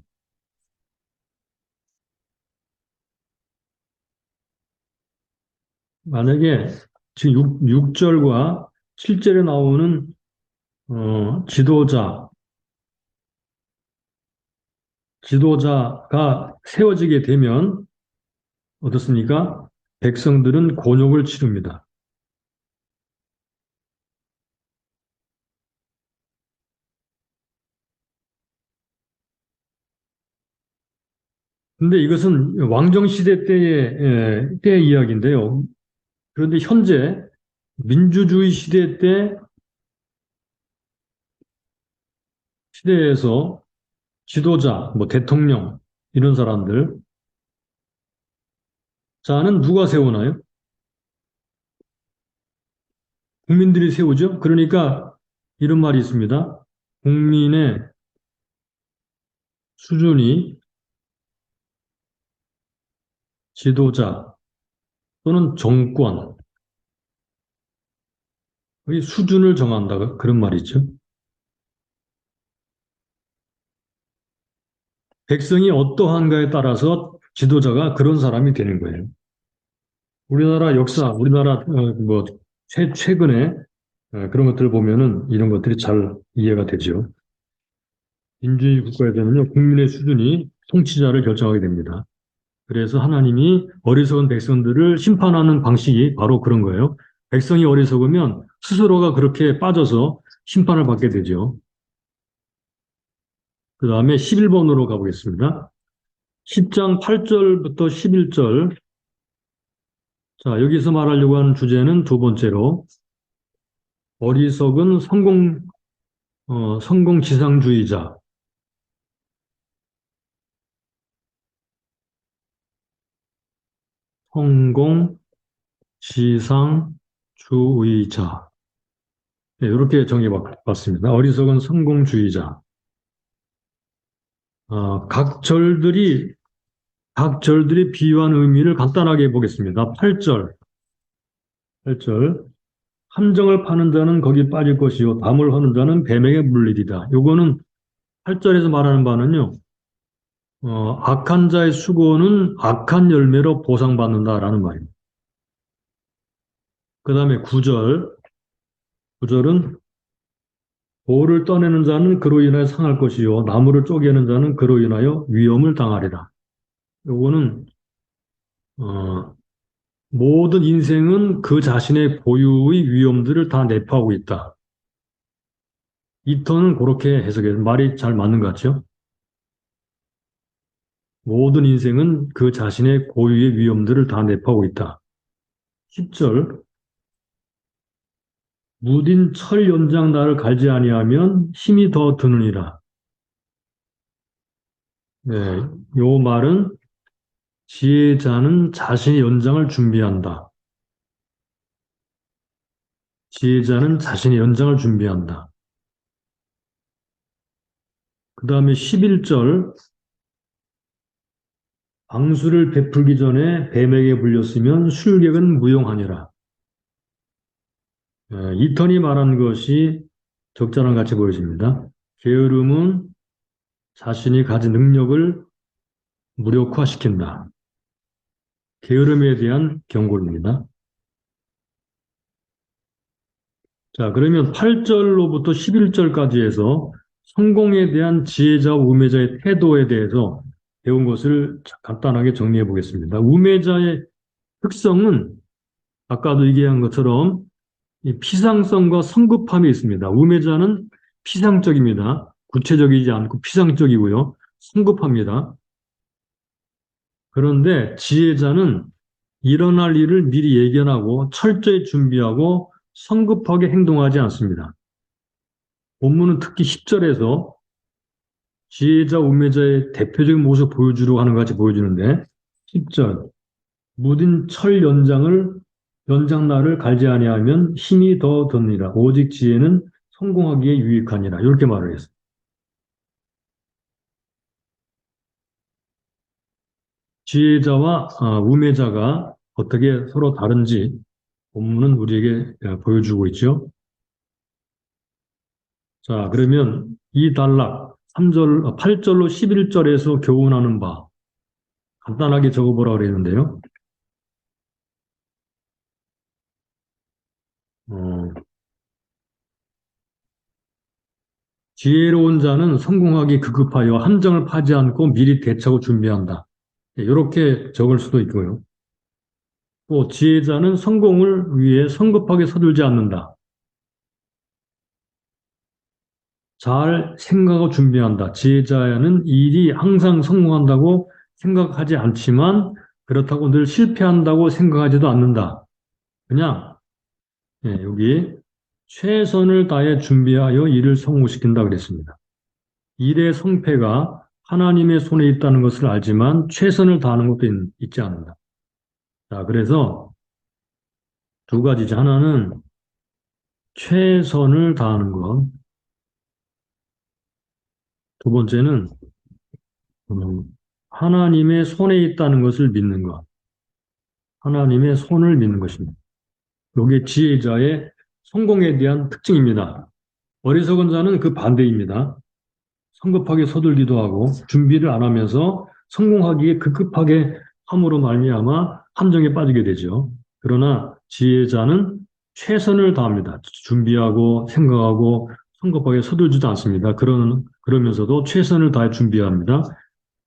만약에 지금 6절과 7절에 나오는 지도자가 세워지게 되면 어떻습니까? 백성들은 곤욕을 치릅니다. 근데 이것은 왕정시대 때의 이야기인데요. 그런데 현재 민주주의 시대에서 지도자, 뭐 대통령, 이런 사람들, 자는 누가 세우나요? 국민들이 세우죠? 그러니까 이런 말이 있습니다. 국민의 수준이 지도자 또는 정권, 의 수준을 정한다. 그런 말이죠. 백성이 어떠한가에 따라서 지도자가 그런 사람이 되는 거예요. 우리나라 역사, 최근에 그런 것들을 보면은 이런 것들이 잘 이해가 되죠. 민주주의 국가에서는요, 국민의 수준이 통치자를 결정하게 됩니다. 그래서 하나님이 어리석은 백성들을 심판하는 방식이 바로 그런 거예요. 백성이 어리석으면 스스로가 그렇게 빠져서 심판을 받게 되죠. 그 다음에 11번으로 가보겠습니다. 10장 8절부터 11절. 자, 여기서 말하려고 하는 주제는 두 번째로 어리석은 성공지상주의자. 성공지상주의자. 네, 이렇게 정의받습니다. 어리석은 성공주의자. 각 절들이 비유한 의미를 간단하게 보겠습니다. 8절. 함정을 파는 자는 거기 빠질 것이요 담을 허는 자는 뱀에게 물리리다. 요거는 8절에서 말하는 바는요. 악한 자의 수고는 악한 열매로 보상받는다라는 말입니다. 그 다음에 9절은 돌을 떠내는 자는 그로 인하여 상할 것이요 나무를 쪼개는 자는 그로 인하여 위험을 당하리라. 요거는 어, 모든 인생은 그 자신의 고유의 위험들을 다 내포하고 있다. 이 터는 그렇게 해석해서 말이 잘 맞는 것 같죠? 모든 인생은 그 자신의 고유의 위험들을 다 내포하고 있다. 10절 무딘 철 연장 나를 갈지 아니하면 힘이 더 드느니라. 네, 요 말은 지혜자는 자신의 연장을 준비한다. 지혜자는 자신의 연장을 준비한다. 그 다음에 11절 방수를 베풀기 전에 뱀에게 물렸으면 술객은 무용하니라. 이 턴이 말한 것이 적절한 같이 보여집니다. 게으름은 자신이 가진 능력을 무력화시킨다. 게으름에 대한 경고입니다. 자, 그러면 8절로부터 11절까지 해서 성공에 대한 지혜자와 우매자의 태도에 대해서 배운 것을 간단하게 정리해 보겠습니다. 우매자의 특성은 아까도 얘기한 것처럼 이 피상성과 성급함이 있습니다. 우매자는 피상적입니다. 구체적이지 않고 피상적이고요. 성급합니다. 그런데 지혜자는 일어날 일을 미리 예견하고 철저히 준비하고 성급하게 행동하지 않습니다. 본문은 특히 10절에서 지혜자, 우매자의 대표적인 모습을 보여주려고 하는 것 같이 보여주는데 10절 무딘 철 연장날을 갈지 아니하면 힘이 더 덧니라. 오직 지혜는 성공하기에 유익하니라. 이렇게 말을 했어요. 지혜자와 우매자가 어떻게 서로 다른지 본문은 우리에게 보여주고 있죠. 자, 그러면 이 단락 8절로 11절에서 교훈하는 바 간단하게 적어보라 그랬는데요. 어, 지혜로운 자는 성공하기 급급하여 함정을 파지 않고 미리 대처하고 준비한다. 이렇게 적을 수도 있고요. 또 지혜자는 성공을 위해 성급하게 서둘지 않는다. 잘 생각하고 준비한다. 지혜자는 일이 항상 성공한다고 생각하지 않지만 그렇다고 늘 실패한다고 생각하지도 않는다. 그냥 여기 최선을 다해 준비하여 일을 성공시킨다 그랬습니다. 일의 성패가 하나님의 손에 있다는 것을 알지만 최선을 다하는 것도 있지 않는다. 자, 그래서 두 가지죠. 하나는 최선을 다하는 것. 두 번째는 음, 하나님의 손에 있다는 것을 믿는 것. 하나님의 손을 믿는 것입니다. 이게 지혜자의 성공에 대한 특징입니다. 어리석은 자는 그 반대입니다. 성급하게 서둘기도 하고 준비를 안 하면서 성공하기에 급급하게 함으로 말미암아 함정에 빠지게 되죠. 그러나 지혜자는 최선을 다합니다. 준비하고 생각하고 성급하게 서둘지도 않습니다. 그러면서도 최선을 다해 준비합니다.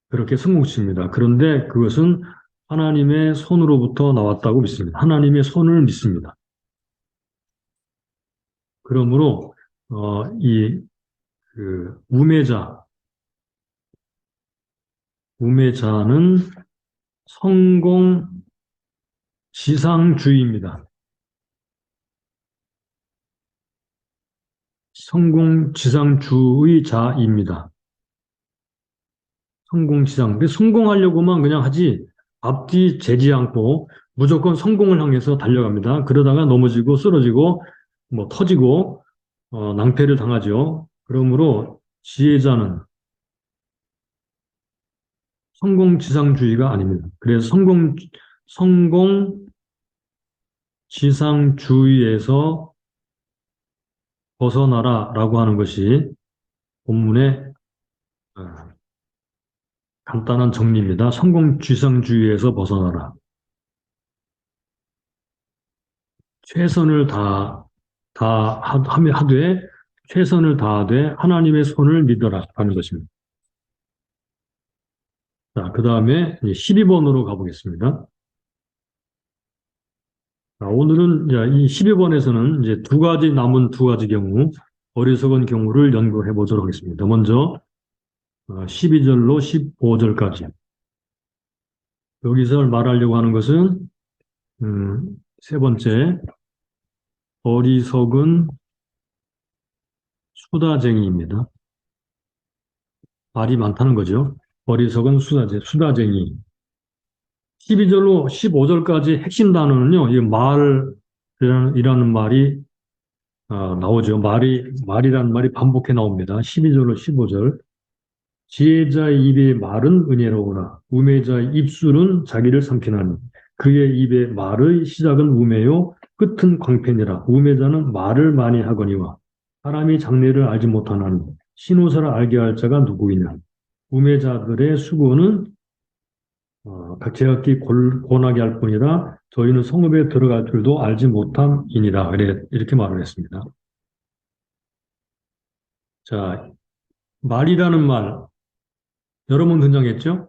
그렇게 성공시킵니다. 그런데 그것은 하나님의 손으로부터 나왔다고 믿습니다. 하나님의 손을 믿습니다. 그러므로 그 우매자는 성공 지상주의입니다. 성공 지상주의자입니다. 성공 지상. 근데 성공하려고만 그냥 하지 앞뒤 재지 않고 무조건 성공을 향해서 달려갑니다. 그러다가 넘어지고 쓰러지고 뭐 터지고 낭패를 당하죠. 그러므로 지혜자는 성공 지상주의가 아닙니다. 그래서 성공 지상주의에서 벗어나라라고 하는 것이 본문의 어, 간단한 정리입니다. 성공지상주의에서 벗어나라. 최선을 하되, 최선을 다하되 하나님의 손을 믿어라 하는 것입니다. 자, 그 다음에 12번으로 가보겠습니다. 자, 오늘은 이제 이 12번에서는 이제 남은 두 가지 경우, 어리석은 경우를 연구해 보도록 하겠습니다. 먼저 12절로 15절까지. 여기서 말하려고 하는 것은 세 번째, 어리석은 수다쟁이입니다. 말이 많다는 거죠. 어리석은 수다쟁이. 12절로 15절까지 핵심 단어는요, 이 말이라는 말이 나오죠. 말이라는 말이 반복해 나옵니다. 12절로 15절. 지혜자의 입의 말은 은혜로우나 우매자의 입술은 자기를 삼키나니 그의 입의 말의 시작은 우매요 끝은 광팬이라. 우매자는 말을 많이 하거니와 사람이 장래를 알지 못하나니 신호사를 알게 할 자가 누구이냐. 우매자들의 수고는 각제각기 고나게 할 뿐이라 저희는 성읍에 들어갈 줄도 알지 못함이니라. 이렇게 말을 했습니다. 자, 말이라는 말 여러 번 등장했죠?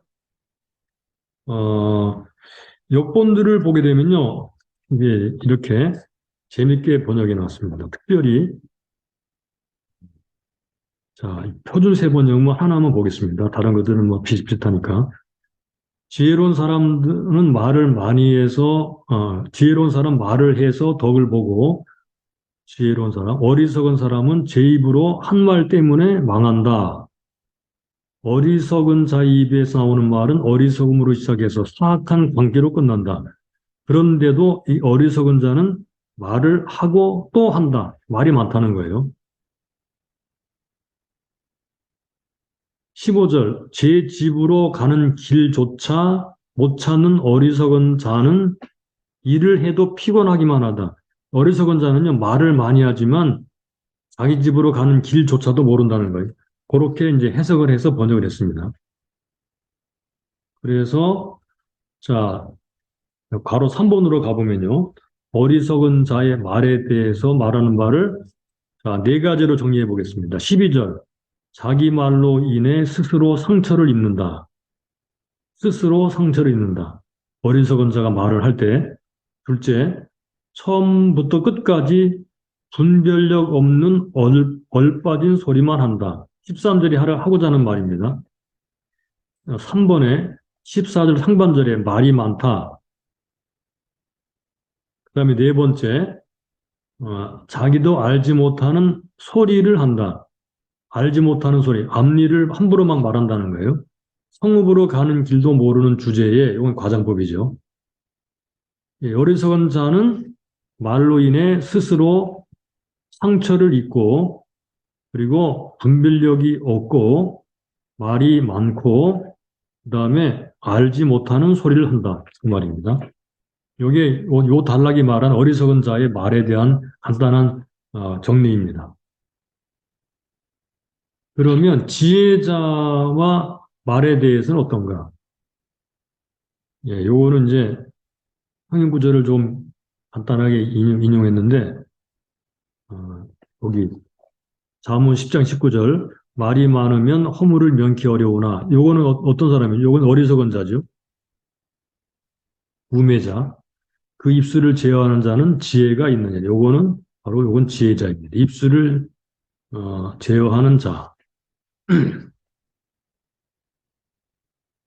역본들을 보게 되면요, 이게 이렇게 재밌게 번역해 놨습니다. 특별히 자, 표준 세번 영문 하나만 보겠습니다. 다른 것들은 뭐 비슷비슷하니까. 지혜로운 사람들은 말을 많이 해서 지혜로운 사람 말을 해서 덕을 보고 지혜로운 사람, 어리석은 사람은 제 입으로 한 말 때문에 망한다. 어리석은 자의 입에서 나오는 말은 어리석음으로 시작해서 사악한 관계로 끝난다. 그런데도 이 어리석은 자는 말을 하고 또 한다. 말이 많다는 거예요. 15절, 제 집으로 가는 길조차 못 찾는 어리석은 자는 일을 해도 피곤하기만 하다. 어리석은 자는요, 말을 많이 하지만 자기 집으로 가는 길조차도 모른다는 거예요. 그렇게 이제 해석을 해서 번역을 했습니다. 그래서, 자, 괄호 3번으로 가보면요. 어리석은 자의 말에 대해서 말하는 말을 자, 네 가지로 정리해 보겠습니다. 12절, 자기 말로 인해 스스로 상처를 입는다. 스스로 상처를 입는다. 어리석은 자가 말을 할 때. 둘째, 처음부터 끝까지 분별력 없는 얼빠진 소리만 한다. 13절이 하고자 하는 말입니다. 3번에 14절 상반절에 말이 많다. 그 다음에 네 번째, 자기도 알지 못하는 소리를 한다. 알지 못하는 소리, 앞니를 함부로 막 말한다는 거예요. 성읍으로 가는 길도 모르는 주제에, 이건 과장법이죠. 어리석은 자는 말로 인해 스스로 상처를 입고, 그리고 분별력이 없고, 말이 많고, 그 다음에 알지 못하는 소리를 한다. 그 말입니다. 요게, 요 단락이 말한 어리석은 자의 말에 대한 간단한 정리입니다. 그러면 지혜자와 말에 대해서는 어떤가? 예, 요거는 이제 상형 구절을 좀 간단하게 인용했는데, 여기 잠언 10장 19절, 말이 많으면 허물을 면키 어려우나, 요거는 어떤 사람이에요? 요건 어리석은 자죠. 우매자. 그 입술을 제어하는 자는 지혜가 있느냐. 요건 지혜자입니다. 입술을 제어하는 자.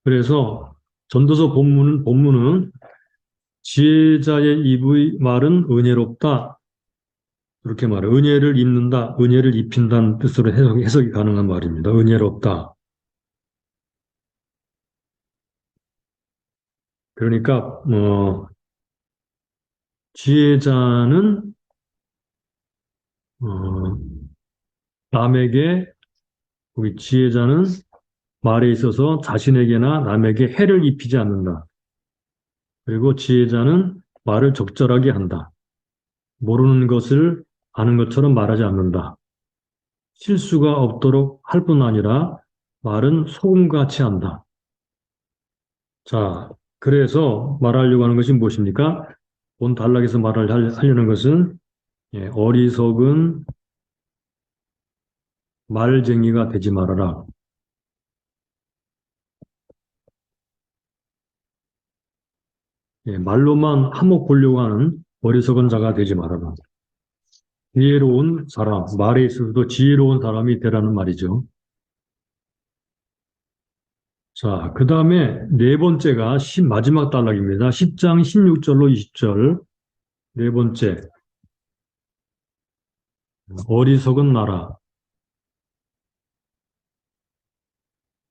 그래서 전도서 본문은 지혜자의 입의 말은 은혜롭다. 이렇게 말해요. 은혜를 입는다, 은혜를 입힌다는 뜻으로 해석이 가능한 말입니다. 은혜롭다. 그러니까 지혜자는 어, 남에게 우리 지혜자는 말에 있어서 자신에게나 남에게 해를 입히지 않는다. 그리고 지혜자는 말을 적절하게 한다. 모르는 것을 아는 것처럼 말하지 않는다. 실수가 없도록 할 뿐 아니라 말은 소금같이 한다. 자, 그래서 말하려고 하는 것이 무엇입니까? 본 단락에서 하려는 것은 어리석은 말쟁이가 되지 말아라. 말로만 한몫 보려고 하는 어리석은 자가 되지 말아라. 지혜로운 사람, 말에 있어서도 지혜로운 사람이 되라는 말이죠. 자, 그 다음에 네 번째가 마지막 단락입니다. 10장 16절로 20절. 네 번째, 어리석은 나라.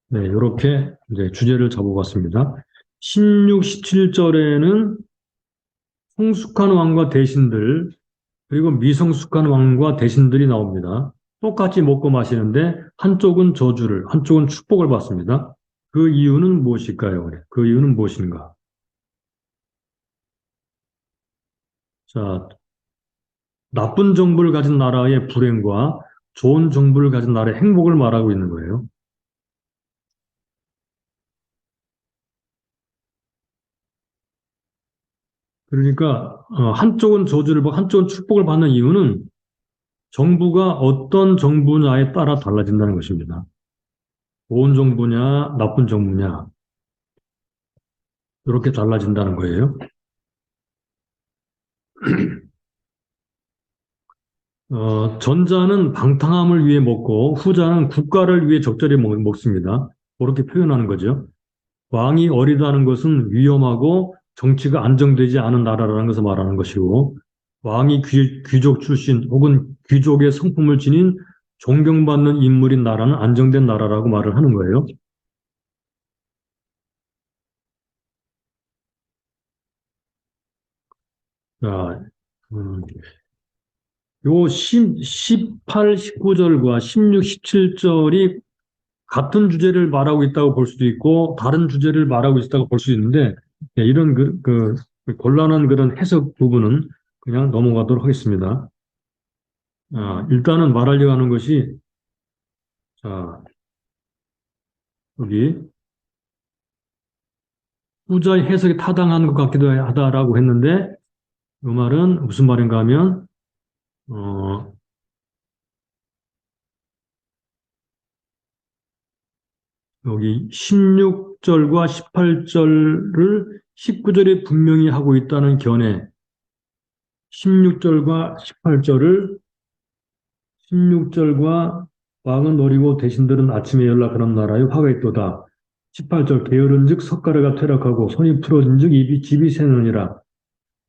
네, 이렇게 이제 주제를 잡아봤습니다. 16, 17절에는 성숙한 왕과 대신들, 그리고 미성숙한 왕과 대신들이 나옵니다. 똑같이 먹고 마시는데 한쪽은 저주를, 한쪽은 축복을 받습니다. 그 이유는 무엇일까요? 그 이유는 무엇인가? 자, 나쁜 정부를 가진 나라의 불행과 좋은 정부를 가진 나라의 행복을 말하고 있는 거예요. 그러니까 한쪽은 저주를 받고 한쪽은 축복을 받는 이유는 정부가 어떤 정부냐에 따라 달라진다는 것입니다. 좋은 정부냐, 나쁜 정부냐, 이렇게 달라진다는 거예요. 전자는 방탕함을 위해 먹고 후자는 국가를 위해 적절히 먹습니다. 그렇게 표현하는 거죠. 왕이 어리다는 것은 위험하고 정치가 안정되지 않은 나라라는 것을 말하는 것이고, 왕이 귀족 출신 혹은 귀족의 성품을 지닌 존경받는 인물인 나라는 안정된 나라라고 말을 하는 거예요. 자, 요 18, 19절과 16, 17절이 같은 주제를 말하고 있다고 볼 수도 있고 다른 주제를 말하고 있다고 볼 수도 있는데 이런 곤란한 그런 해석 부분은 그냥 넘어가도록 하겠습니다. 일단은 말하려고 하는 것이 자, 여기 후자의 해석이 타당한 것 같기도 하다라고 했는데 이 말은 무슨 말인가 하면 어, 여기 16절과 18절을 19절에 분명히 하고 있다는 견해 16절과 18절을 16절과 왕은 노리고 대신들은 아침에 연락하는 나라에 화가 있도다. 18절 게으른즉 석가래가 퇴락하고 손이 풀어진즉 집이 새느니라.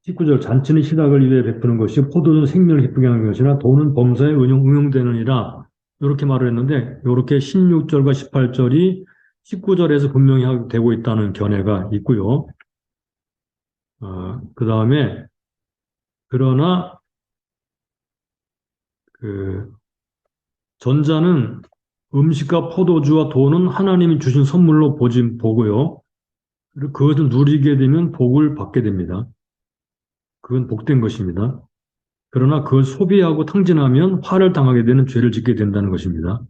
19절 잔치는 희락을 위해 베푸는 것이 포도는 생명을 기쁘게 하는 것이나 돈은 범사에 응용되느니라. 이렇게 말을 했는데 이렇게 16절과 18절이 19절에서 분명히 되고 있다는 견해가 있고요. 그 다음에 그러나 그 전자는 음식과 포도주와 돈은 하나님이 주신 선물로 보고요. 그리고 그것을 누리게 되면 복을 받게 됩니다. 그건 복된 것입니다. 그러나 그걸 소비하고 탕진하면 화를 당하게 되는 죄를 짓게 된다는 것입니다.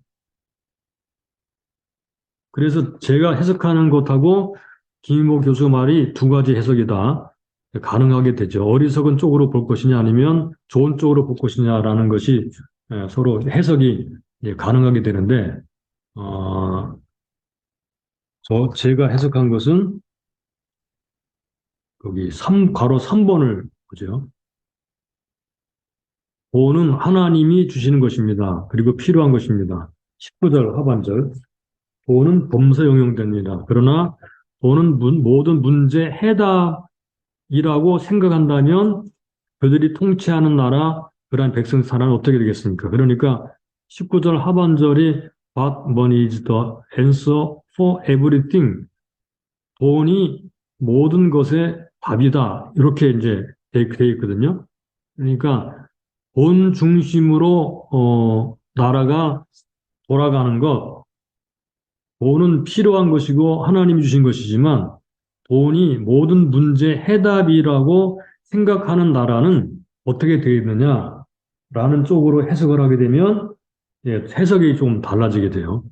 그래서 제가 해석하는 것하고 김인보 교수 말이 두 가지 해석이다. 가능하게 되죠. 어리석은 쪽으로 볼 것이냐 아니면 좋은 쪽으로 볼 것이냐라는 것이 서로 해석이 가능하게 되는데 어, 제가 해석한 것은 여기 3, 괄호 3번을 보죠. 보는 하나님이 주시는 것입니다. 그리고 필요한 것입니다. 19절 하반절. 보는 범사에 응용됩니다. 그러나 보는 모든 문제 해답이라고 생각한다면 그들이 통치하는 나라, 그러한 백성 사람은 어떻게 되겠습니까? 그러니까 19절 하반절이 But money is the answer for everything. 돈이 모든 것의 답이다. 이렇게 이제 돼 있거든요. 그러니까 돈 중심으로 나라가 돌아가는 것, 돈은 필요한 것이고 하나님이 주신 것이지만 돈이 모든 문제 해답이라고 생각하는 나라는 어떻게 되어 있느냐라는 쪽으로 해석을 하게 되면 해석이 좀 달라지게 돼요.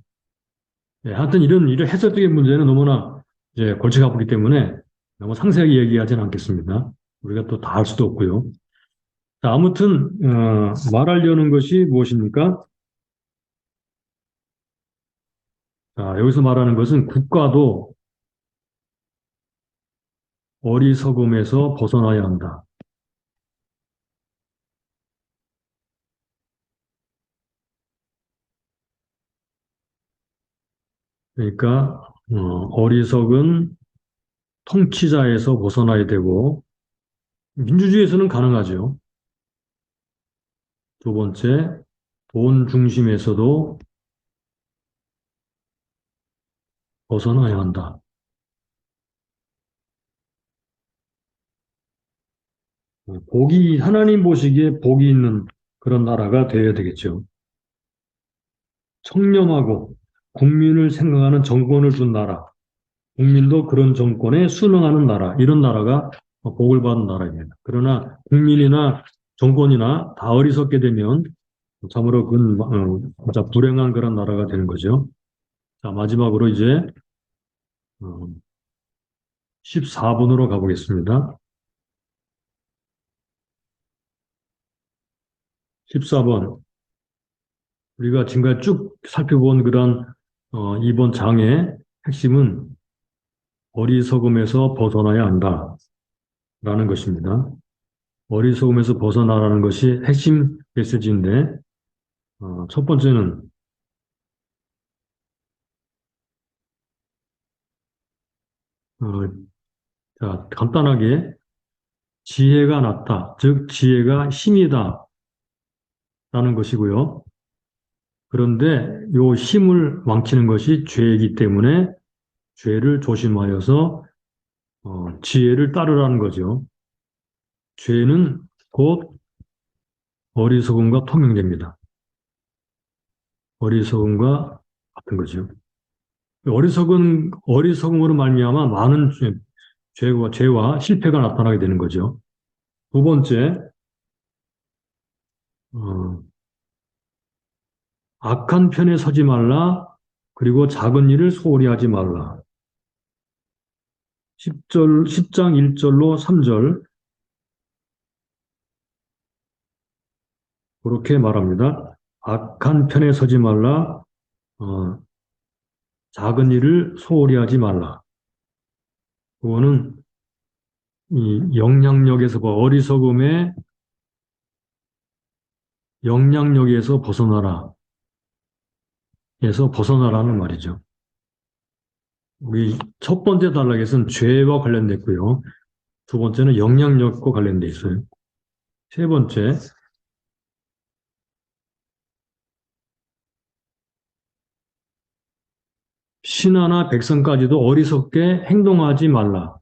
하여튼 이런 해석적인 문제는 너무나 이제 골치가 아프기 때문에 너무 상세하게 얘기하지는 않겠습니다. 우리가 또 다 알 수도 없고요. 자, 아무튼 말하려는 것이 무엇입니까? 자, 여기서 말하는 것은 국가도 어리석음에서 벗어나야 한다. 그러니까 어리석은 통치자에서 벗어나야 되고 민주주의에서는 가능하죠. 두 번째, 돈 중심에서도 벗어나야 한다. 하나님 보시기에 복이 있는 그런 나라가 되어야 되겠죠. 청렴하고 국민을 생각하는 정권을 준 나라, 국민도 그런 정권에 순응하는 나라, 이런 나라가 복을 받은 나라입니다. 그러나 국민이나 정권이나 다 어리석게 되면 참으로 그건 진짜 불행한 그런 나라가 되는 거죠. 자, 마지막으로 이제 14번으로 가보겠습니다. 14번. 우리가 지금까지 쭉 살펴본 그런 이번 장의 핵심은 어리석음에서 벗어나야 한다라는 것입니다. 어리석음에서 벗어나라는 것이 핵심 메시지인데 첫 번째는 어, 자, 간단하게 지혜가 낫다, 즉 지혜가 힘이다라는 것이고요. 그런데 요 힘을 망치는 것이 죄이기 때문에 죄를 조심하여서 지혜를 따르라는 거죠. 죄는 곧 어리석음과 통용됩니다. 어리석음과 같은 거죠. 어리석음으로 말미암아 많은 죄와 실패가 나타나게 되는 거죠. 두 번째, 어, 악한 편에 서지 말라. 그리고 작은 일을 소홀히 하지 말라. 10장 1절로 3절, 그렇게 말합니다. 악한 편에 서지 말라. 어, 작은 일을 소홀히 하지 말라. 그거는 이 영향력에서 어리석음의 영향력에서 벗어나라. 에서 벗어나라는 말이죠. 우리 첫 번째 단락에서는 죄와 관련됐고요. 두 번째는 영향력과 관련돼 있어요. 세 번째, 신하나 백성까지도 어리석게 행동하지 말라.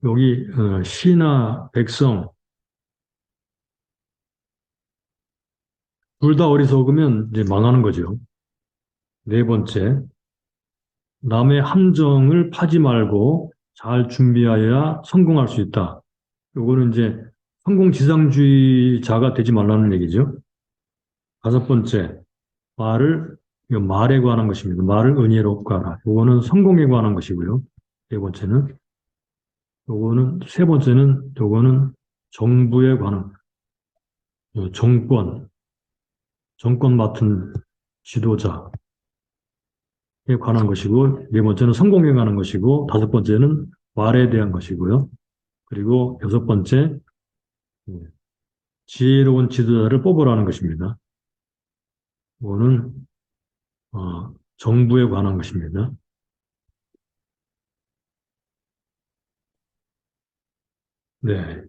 여기 신하, 백성 둘 다 어리석으면 이제 망하는 거죠. 네 번째, 남의 함정을 파지 말고 잘 준비하여야 성공할 수 있다. 요거는 이제 성공지상주의자가 되지 말라는 얘기죠. 다섯 번째, 이거 말에 관한 것입니다. 말을 은혜롭게 하라. 요거는 성공에 관한 것이고요. 세 번째는, 요거는 정부에 관한, 정권 맡은 지도자에 관한 것이고, 네 번째는 성공에 관한 것이고, 다섯 번째는 말에 대한 것이고요. 그리고 여섯 번째, 예, 지혜로운 지도자를 뽑으라는 것입니다. 이거는 정부에 관한 것입니다. 네,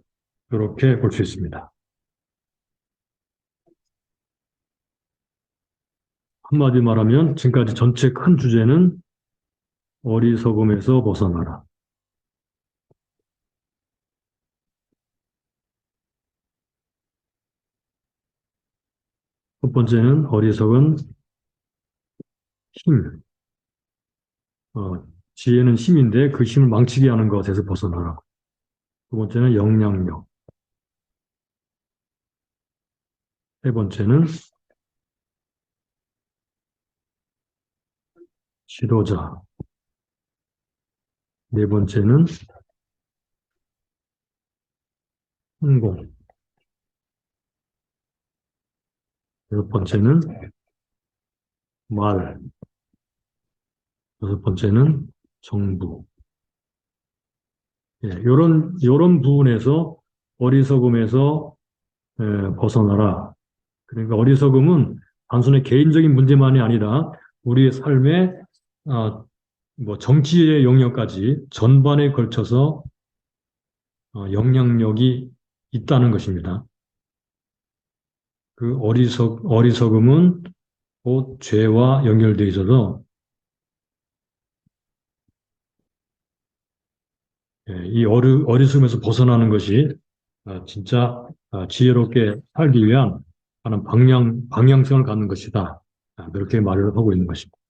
이렇게 볼 수 있습니다. 한마디 말하면 지금까지 전체 큰 주제는 어리석음에서 벗어나라. 첫 번째는 어리석은 힘, 지혜는 힘인데 그 힘을 망치게 하는 것에서 벗어나라고. 두 번째는 영향력. 세 번째는 지도자. 네 번째는 성공. 여섯 번째는 말. 여섯 번째는 정부. 예, 요런 부분에서 어리석음에서 벗어나라. 그러니까 어리석음은 단순히 개인적인 문제만이 아니라 우리의 삶에 뭐 정치의 영역까지 전반에 걸쳐서 영향력이 있다는 것입니다. 그 어리석음은 곧 죄와 연결되어 있어서 이 어리석음에서 벗어나는 것이 진짜 지혜롭게 살기 위한 하는 방향성을 갖는 것이다. 그렇게 말을 하고 있는 것입니다.